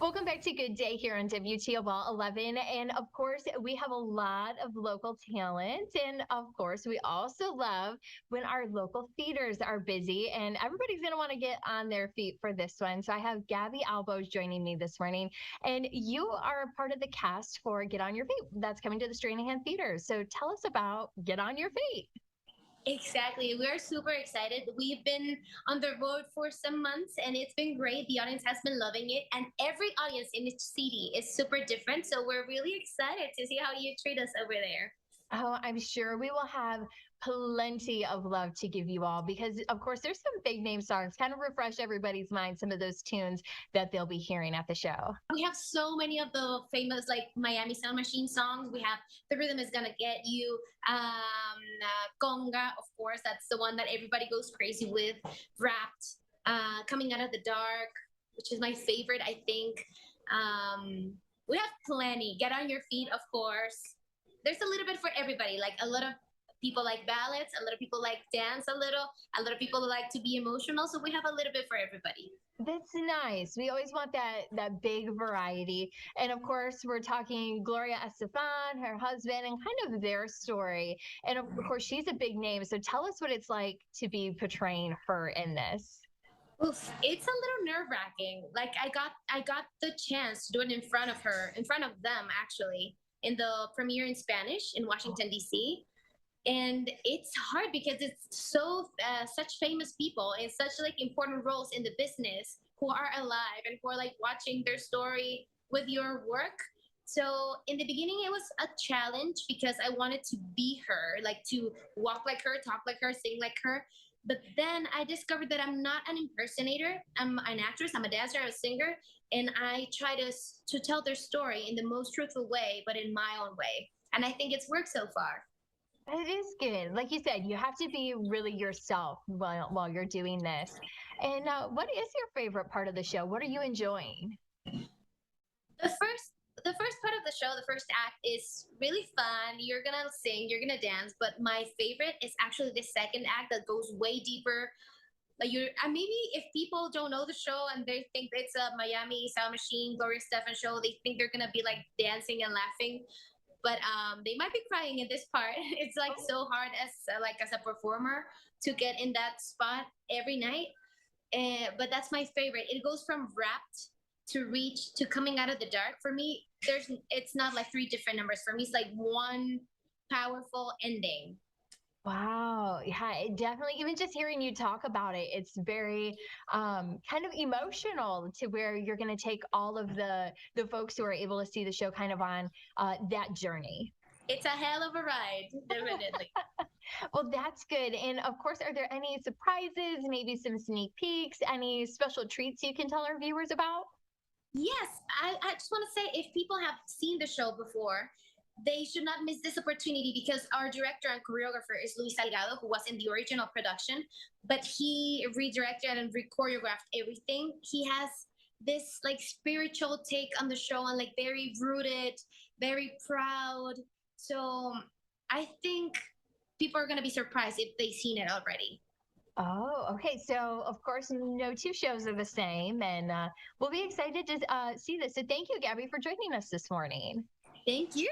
Welcome back to Good Day here on WTOL 11. And of course, we have a lot of local talent. And of course, we also love when our local theaters are busy. And everybody's going to want to get on their feet for this one. So I have Gaby Albo joining me this morning. And you are a part of the cast for Get On Your Feet. That's coming to the Stranahan Theater. So tell us about Get On Your Feet. Exactly. We're super excited. We've been on the road for some months and it's been great. The audience has been loving it. And every audience in each city is super different. So we're really excited to see how you treat us over there. Oh, I'm sure we will have plenty of love to give you all because, of course, there's some big name songs, kind of refresh everybody's mind, some of those tunes that they'll be hearing at the show. We have so many of the famous like Miami Sound Machine songs. We have The Rhythm Is Gonna Get You, Conga, of course, that's the one that everybody goes crazy with, Wrapped, Coming Out of the Dark, which is my favorite, I think. We have plenty. Get on Your Feet, of course. There's a little bit for everybody. Like a lot of people like ballads, a lot of people like dance a lot of people like to be emotional. So we have a little bit for everybody. That's nice. We always want that big variety. And of course, we're talking Gloria Estefan, her husband, and kind of their story. And of course, she's a big name. So tell us what it's like to be portraying her in this. Oof, it's a little nerve wracking. Like I got the chance to do it in front of her, in front of them actually, in the premiere in Spanish in Washington D.C. And it's hard because it's so such famous people and such like important roles in the business who are alive and who are like watching their story with your work. So in the beginning it was a challenge because I wanted to be her, like to walk like her, talk like her, sing like her. But then I discovered that I'm not an impersonator. I'm an actress, I'm a dancer, I'm a singer, and I try to tell their story in the most truthful way but in my own way, and I think it's worked so far. It is good. Like you said, you have to be really yourself while you're doing this. And what is your favorite part of the show? What are you enjoying? The first part of the show, the first act is really fun. You're gonna sing, you're gonna dance, but my favorite is actually the second act that goes way deeper. Like you're maybe if people don't know the show and they think it's a Miami Sound Machine Gloria Stefan show, they think they're gonna be like dancing and laughing, but they might be crying in this part. It's like so hard as like as a performer to get in that spot every night. But that's my favorite. It goes from Wrapped to Reach to Coming Out of the Dark. For me, it's not like three different numbers. For me, it's like one powerful ending. Wow. Yeah, definitely. Even just hearing you talk about it, it's very kind of emotional to where you're going to take all of the folks who are able to see the show kind of on that journey. It's a hell of a ride, definitely. Well, that's good. And of course, are there any surprises, maybe some sneak peeks, any special treats you can tell our viewers about? Yes, I just want to say if people have seen the show before, they should not miss this opportunity because our director and choreographer is Luis Salgado, who was in the original production, but he redirected and choreographed everything. He has this like spiritual take on the show and like very rooted, very proud. So I think people are going to be surprised if they've seen it already. Oh, okay. So, of course, no two shows are the same, and we'll be excited to see this. So, thank you, Gabby, for joining us this morning. Thank you.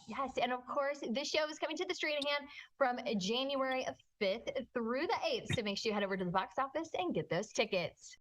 Yes, and of course, this show is coming to the Stranahan from January 5th through the 8th. So, make sure you head over to the box office and get those tickets.